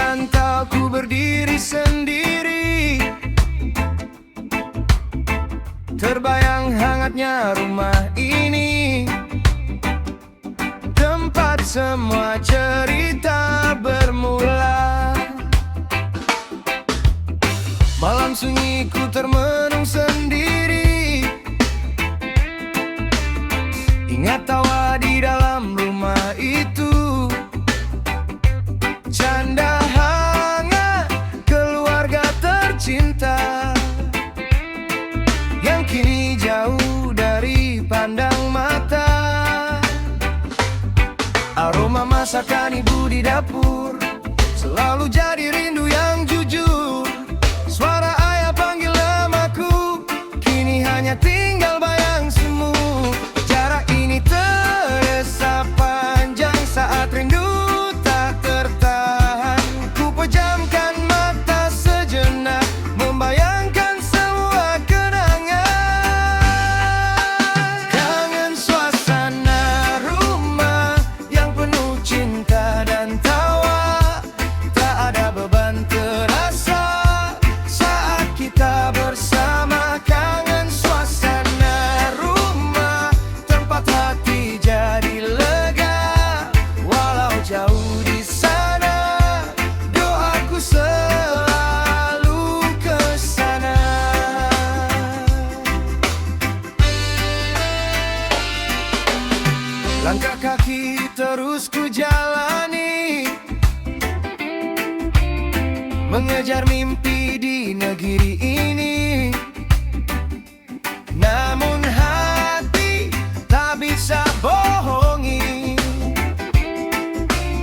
rantau ku berdiri sendiri. Terbayang hangatnya rumah ini, tempat semua cerita bermula. Malam sunyi ku termenung sendiri, ingat tawa di dalam rumah itu. Canda hangat keluarga tercinta yang kini jauh dari pandang mata. Aroma masakan ibu di dapur selalu jadi rindu yang jujur. Suara ayah panggil namaku, kini hanya tinggal bayang semu. Jarak ini terasa panjang saat rindu tak tertahan. Ku pejamkan mata sejenak, membayangkan semua kenangan. Kangen suasana rumah yang penuh cinta dan tawa. Tak ada beban terasa saat kita bersama. Kangen suasana rumah, tempat hati jadi lega. Walau jauh di sana, doaku selalu ke sana. Langkah kaki terus ku jalani, mengejar mimpi di negeri ini. Namun hati tak bisa bohongi,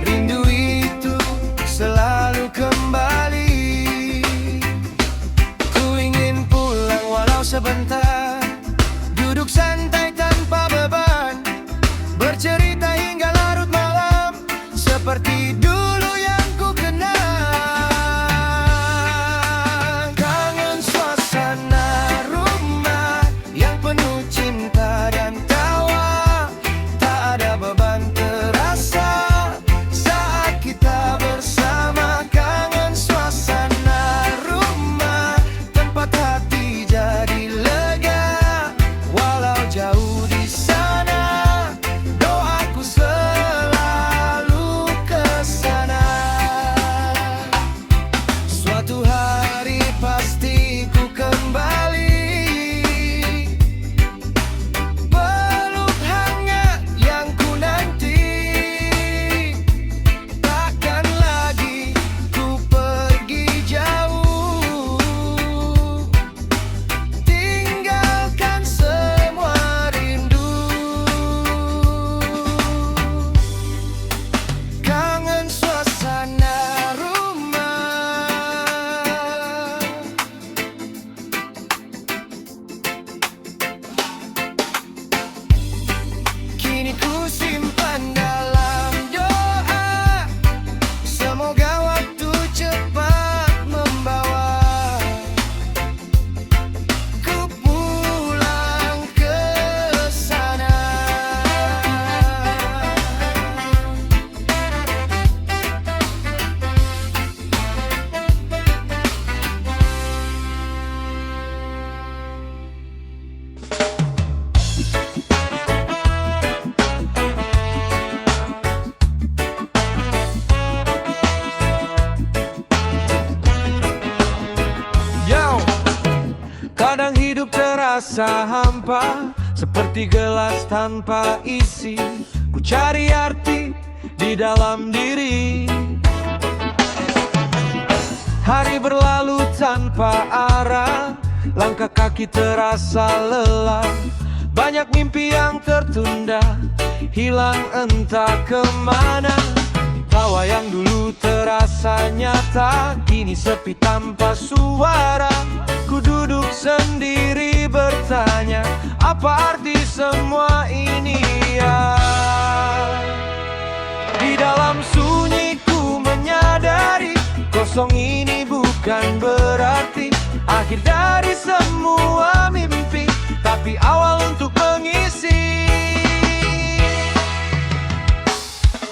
rindu itu selalu kembali. Ku ingin pulang walau sebentar, duduk santai tanpa beban, bercerita hingga larut malam, seperti dulu yang ku kenal. Kangen suasana rumah yang penuh cinta dan tawa. Tak ada beban terasa saat kita bersama. Kangen suasana rumah, tempat hati jadi lega. Walau jauh di sana, doaku selalu ke sana. Suatu hari pasti ku kembali, peluk hangat yang ku nanti. Takkan lagi ku pergi jauh, tinggalkan semua rindu. Kangen suasana rumah, kini ku simpan dalam doa. Semoga waktu cepat membawa ku pulang ke sana. Yo, kadang hidup terasa hampa, seperti gelas tanpa isi. Ku cari arti di dalam diri. Hari berlalu tanpa arah, langkah kaki terasa lelah. Banyak mimpi yang tertunda, hilang entah kemana. Tawa yang dulu terasa nyata, kini sepi tanpa suara. Ku duduk sendiri bertanya, apa arti semua ini ya? Di dalam sunyi ku menyadari, kosong ini bukan berarti akhir dari semua mimpi, tapi awal untuk mengisi.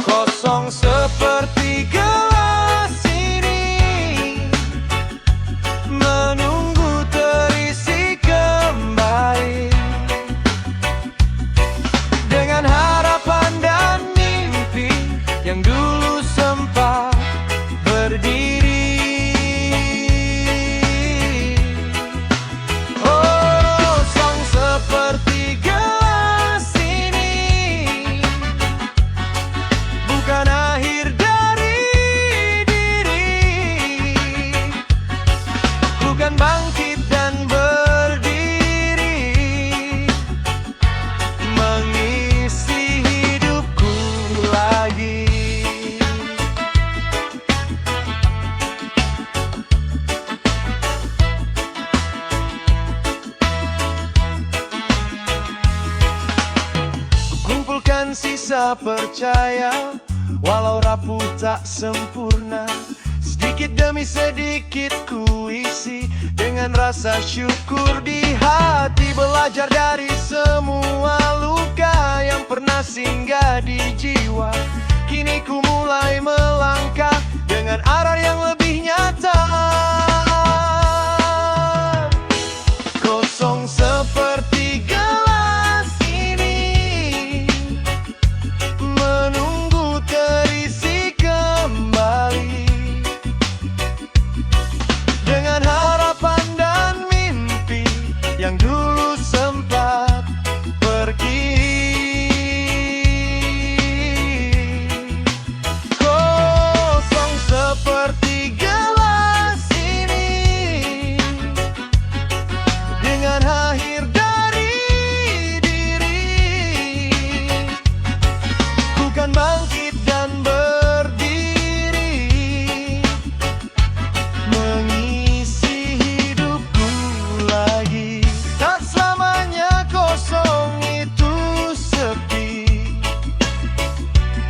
Kosong seperti gelas ini bisa percaya, walau rapuh tak sempurna, sedikit demi sedikit ku isi dengan rasa syukur di hati. Belajar dari semua luka yang pernah singgah di jiwa, kini ku mulai melangkah dengan arah yang lebih nyata. Kosong seperti gelas ini, menunggu terisi kembali dengan harapan dan mimpi yang dulu sempat pergi. Kosong seperti gelas ini, dengan akhir dari diri, ku kan bangkit dan berdiri, mengisi hidupku lagi. Tak selamanya kosong itu sepi,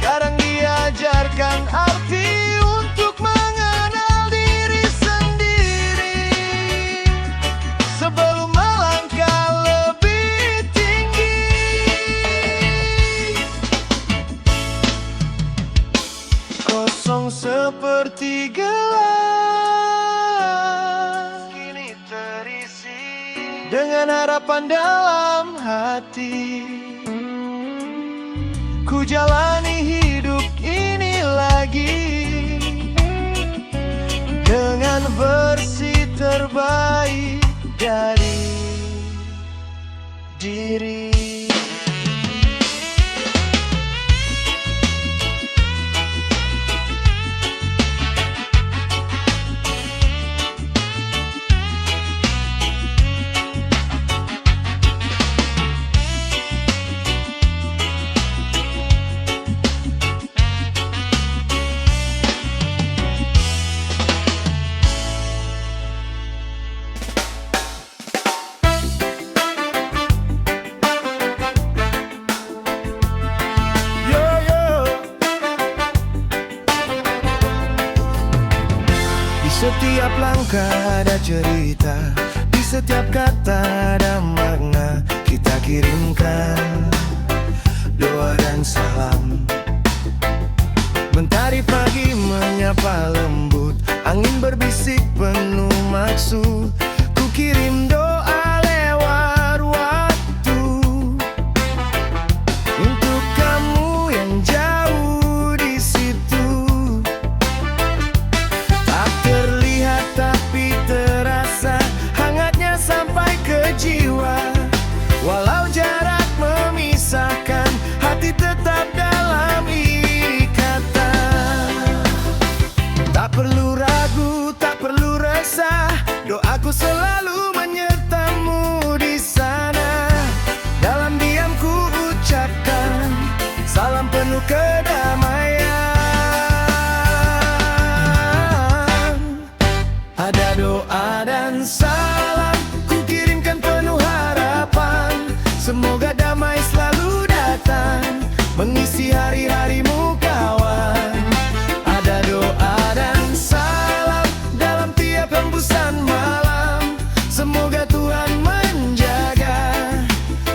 kadang diajarkan arti untuk mengenal diri sendiri sebelum melangkah lebih tinggi. Kosong seperti gelas, kini terisi dengan harapan dalam hati. Ku jalani hidup ini lagi dengan versi terbaik dari diri. Setiap langkah ada cerita, di setiap kata ada makna. Kita kirimkan doa dan salam. Mentari pagi menyapa lembut, angin berbisik penuh maksud. Ku kirim doa lewat waktu untuk kamu yang jauh di situ. Tapi terasa hangatnya sampai ke jiwa, walau jarak memisahkan, hati tetap dalam ikatan. Tak perlu ragu, tak perlu resah, doaku selalu menyertamu di sana. Dalam diam ku ucapkan salam penuh kedamaian. Ada doa dan salam ku kirimkan penuh harapan, semoga damai selalu datang mengisi hari-harimu kawan. Ada doa dan salam dalam tiap hembusan malam, semoga Tuhan menjaga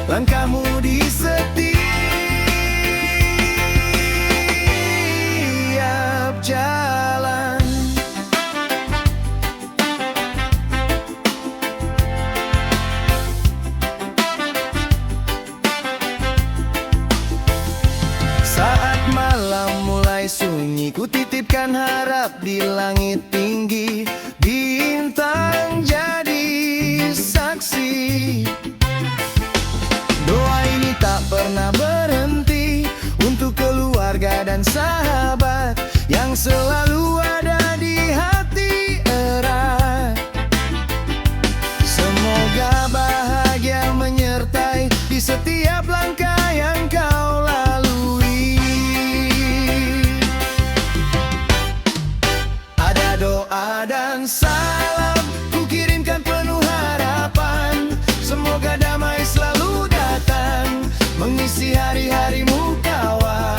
langkahmu di setiap jalan. Saat malam mulai sunyi, ku titipkan harap di langit tinggi. Bintang jadi saksi, doa ini tak pernah berhenti untuk keluarga dan sahabat yang selalu ada di hati erat. Semoga bahagia menyertai di setiap langkah yang kau lalui. Ada doa dan salam ku kirimkan penuh harapan, semoga damai selalu datang mengisi hari-harimu kawan.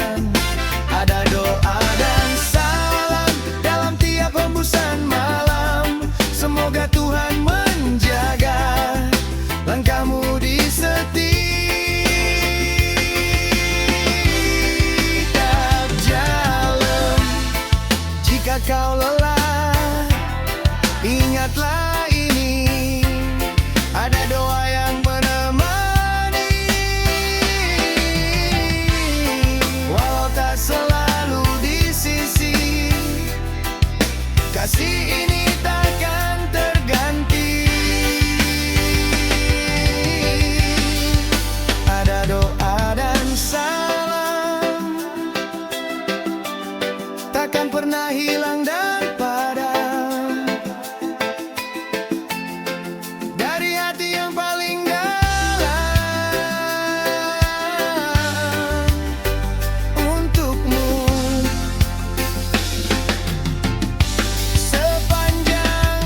Ingatlah ini, ada doa yang menemani. Walau tak selalu di sisi, kasih ini takkan terganti. Ada doa dan salam, takkan pernah hilang dan padam. Dari hati yang paling dalam untukmu. Sepanjang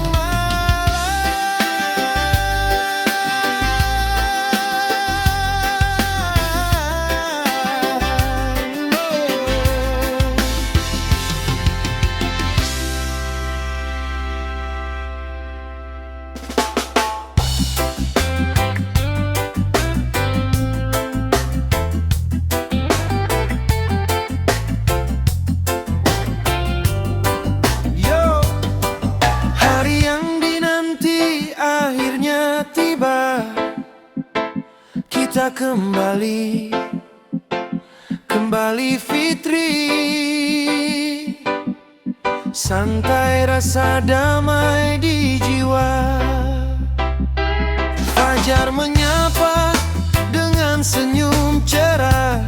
hari yang dinanti akhirnya tiba. Kita kembali fitri, santai rasa damai di jiwa. Fajar menyapa dengan senyum cerah,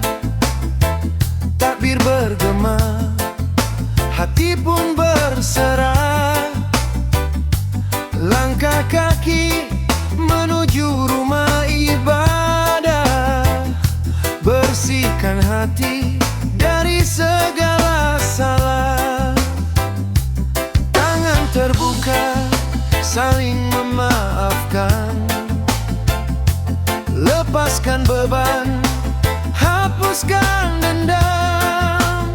takbir bergema, hati pun berserah. Langkah kaki menuju rumah ibadah, bersihkan hati dari segala salah. Tangan terbuka, saling memaafkan, lepaskan beban, hapuskan dendam.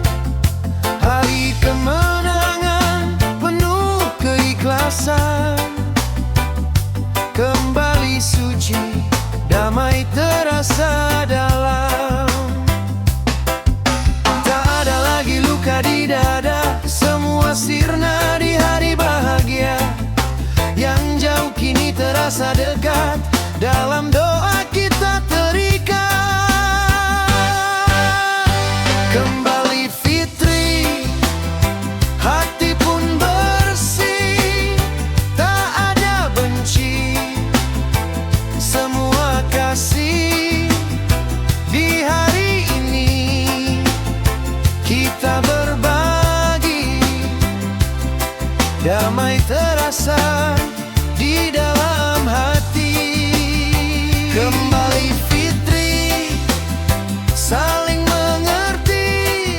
Hari kemenangan penuh keikhlasan, kembali suci, damai terasa dalam. Tak ada lagi luka di dada, semua sirna di hari bahagia. Yang jauh kini terasa dekat, dalam doa kita terikat. Kembali fitri, hati pun bersih, tak ada benci, semua kasih. Di hari ini kita berbagi, damai terasa di dalam hati. Kembali fitri, saling mengerti,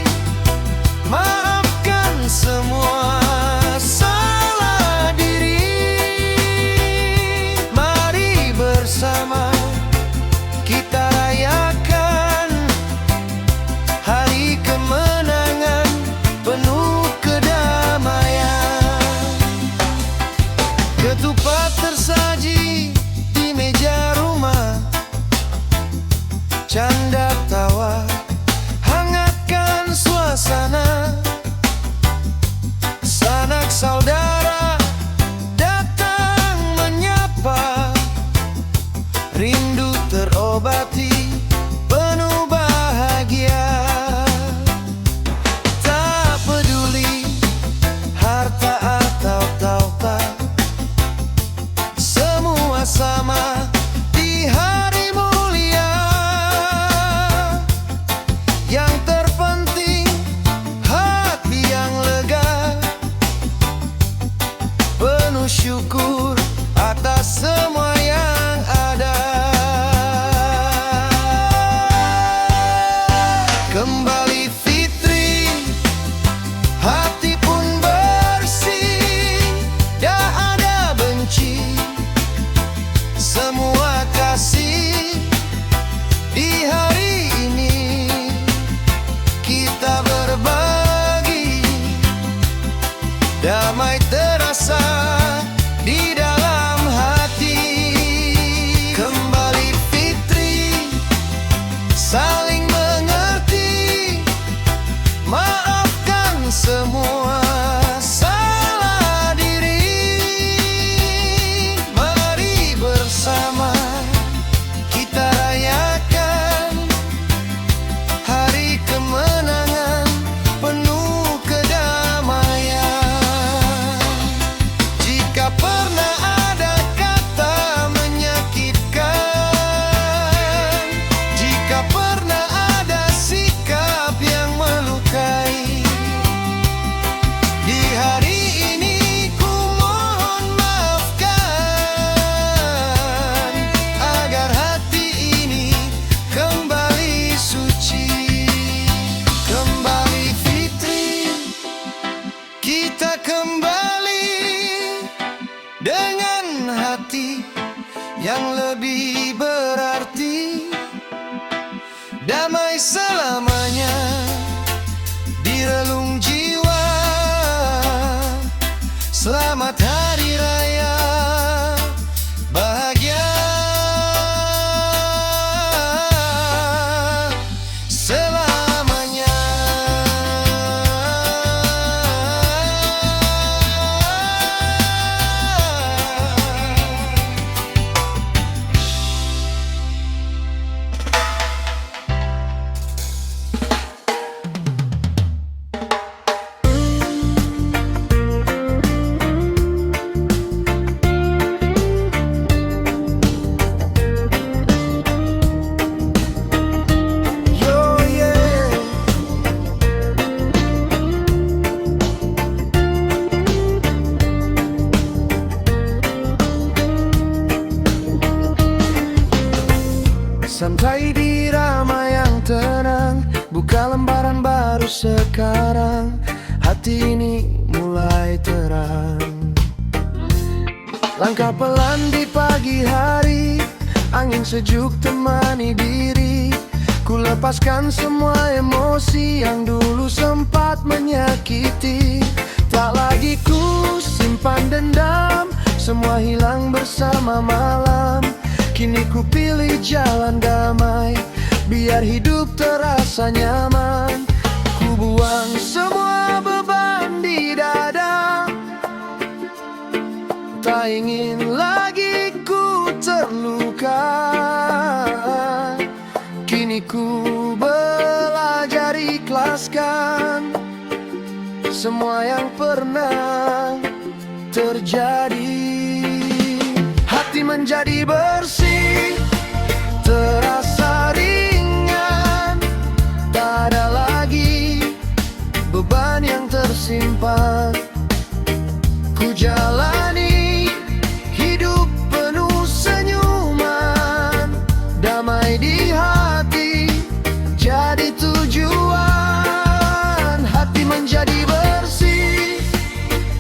maafkan semua salah diri. Mari bersama kita rayakan hari kemenangan penuh kedamaian. Ketupat tersaji di meja rumah, canda tawa hangatkan suasana. Sanak saudara datang menyapa, rindu terobati penuh bahagia. Tak peduli harta atau tauta, semua sama di hari mulia. Yang terpenting hati yang lega, penuh syukur atas semua yang ada. Kembali fitri, hati pun bersih, tak ada benci, semua kasih. Di hari ini kita berbagi, damai terasa di dalam hati. Kembali fitri, saling mengerti, maafkan semua salah diri. Jika pernah ada kata menyakitkan, jika pernah ada sikap yang melukai, di hari ini ku mohon maafkan, agar hati ini kembali suci, kembali fitri. Kita kembali dengan hati yang lebih berarti, damai selamanya di relung jiwa. Selamat Hari Raya bahagia selamanya. Santai di irama yang tenang, buka lembaran baru sekarang. Hati ini mulai terang. Langkah pelan di pagi hari, angin sejuk temani diri. Ku lepaskan semua emosi yang dulu sempat menyakiti. Tak lagi ku simpan dendam, semua hilang bersama malam. Kini ku pilih jalan damai, biar hidup terasa nyaman. Ku buang semua beban di dada, tak ingin lagi ku terluka. Kini ku belajar ikhlaskan semua yang pernah terjadi. Hati menjadi bersih, terasa ringan. Tak ada lagi beban yang tersimpan. Ku jalani hidup penuh senyuman, damai di hati jadi tujuan. Hati menjadi bersih,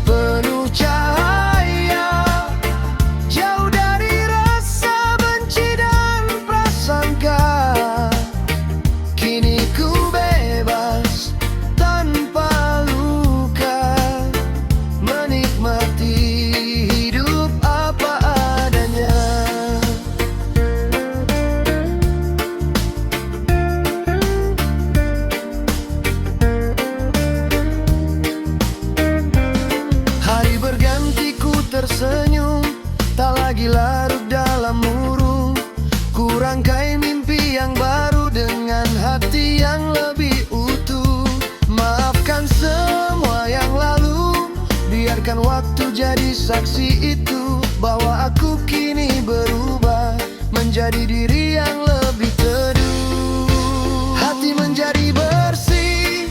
penuh cahaya, jauh dari rasa benci dan prasangka. Kini ku bebas tanpa luka, menikmati hidup apa adanya. Hari berganti ku tersenyum, tak lagi larut dalam murung. Ku rangkai mimpi yang baru dengan hati yang lebih utuh. Maafkan semua yang lalu, biarkan waktu jadi saksi itu, bahwa aku kini berubah menjadi diri yang lebih teduh. Hati menjadi bersih,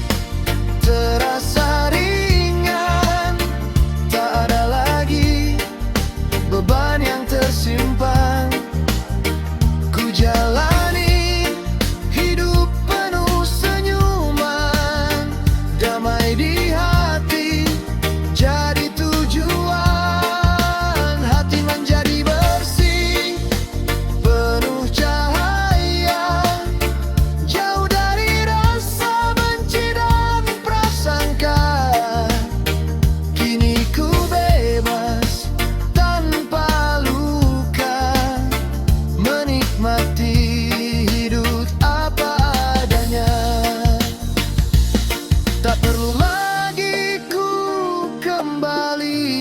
terasa ringan. Tak ada lagi beban yang tersimpan. Ku jalani hidup penuh senyuman, damai di hati jadi tujuan. Hati menjadi bersih, penuh cahaya, jauh dari rasa benci dan prasangka. Kini ku bebas tanpa luka, menikmati hidup apa adanya. Tak perlu lagi ku kembali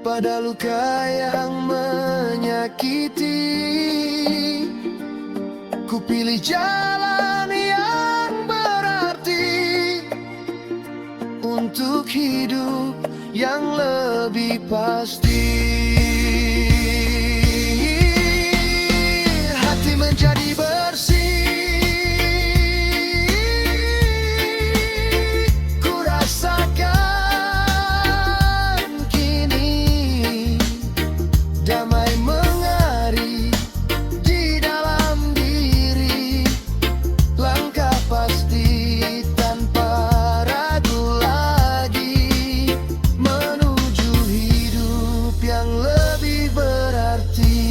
pada luka yang menyakiti. Ku pilih jalan yang berarti untuk hidup yang lebih pasti. Hati menjadi bersih, ku rasakan kini damai mengari di dalam diri. Langkah pasti tanpa ragu lagi menuju hidup yang lebih berarti.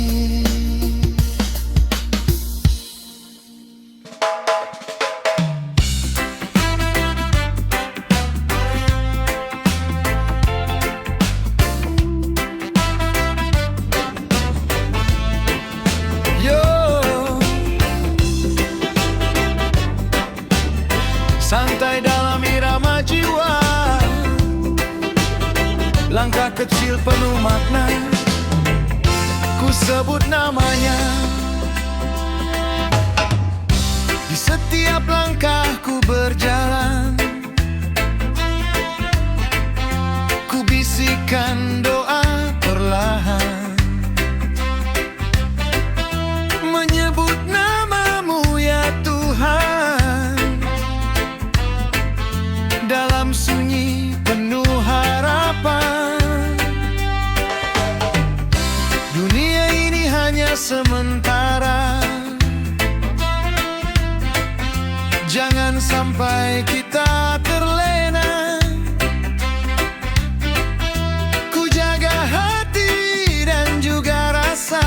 Yo, santai dalam irama jiwa, langkah kecil penuh makna, ku sebut namanya. Di setiap langkah ku berjalan, ku bisikan doa perlahan, menyebut namamu ya Tuhan. Dalam sunyi penuh harapan, dunia ini hanya sementara. Jangan sampai kita terlena. Ku jaga hati dan juga rasa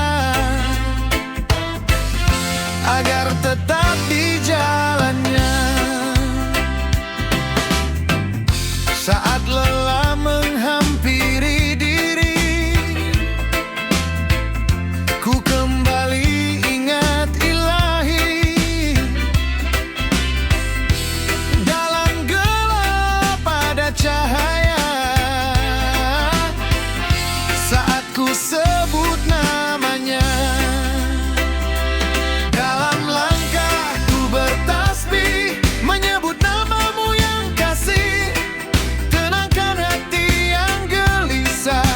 agar tetap di jalannya. Saat lelah menghampiri diri, ku kembali ingat Ilahi. Dalam gelap ada cahaya, saat ku sebut namanya. Dalam langkah ku bertasbih, menyebut namamu yang kasih. Tenangkan hati yang gelisah,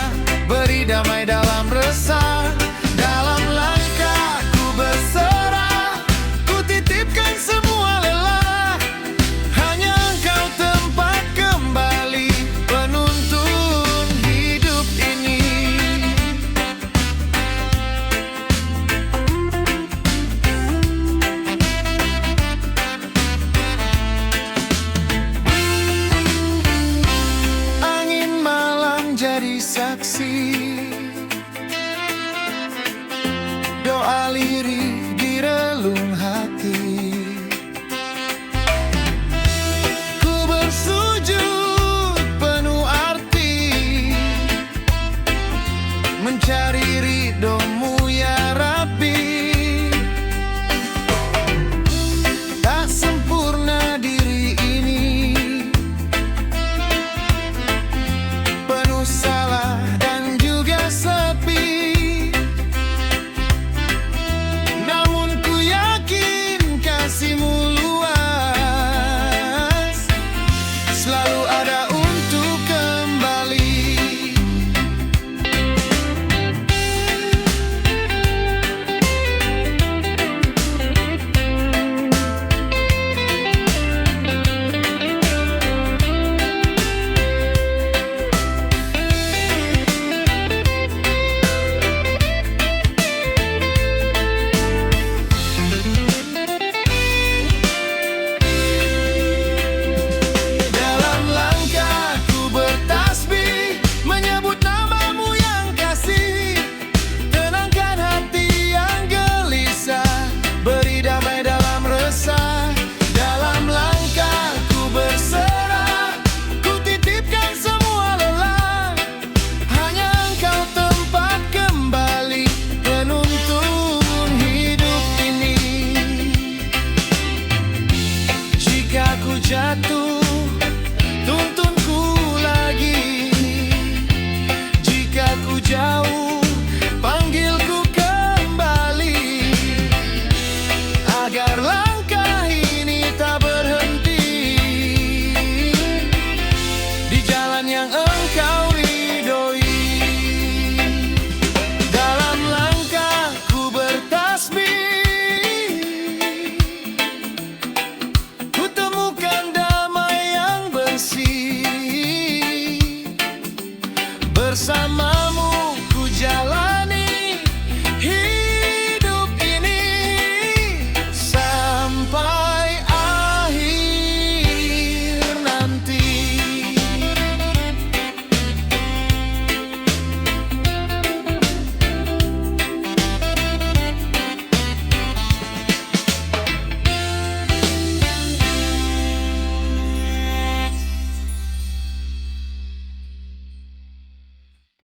beri damai dalam resah. Dalam langkah ku berserah, ku titipkan semua lelah. Hanya Engkau tempat kembali penuntun hidup ini. Angin malam jadi saksi, doa lirik di relung hati. Ku bersujud penuh arti, mencari ridho-Mu ya Rabbi. Tak sempurna diri ini, penuh salah dan juga bersama.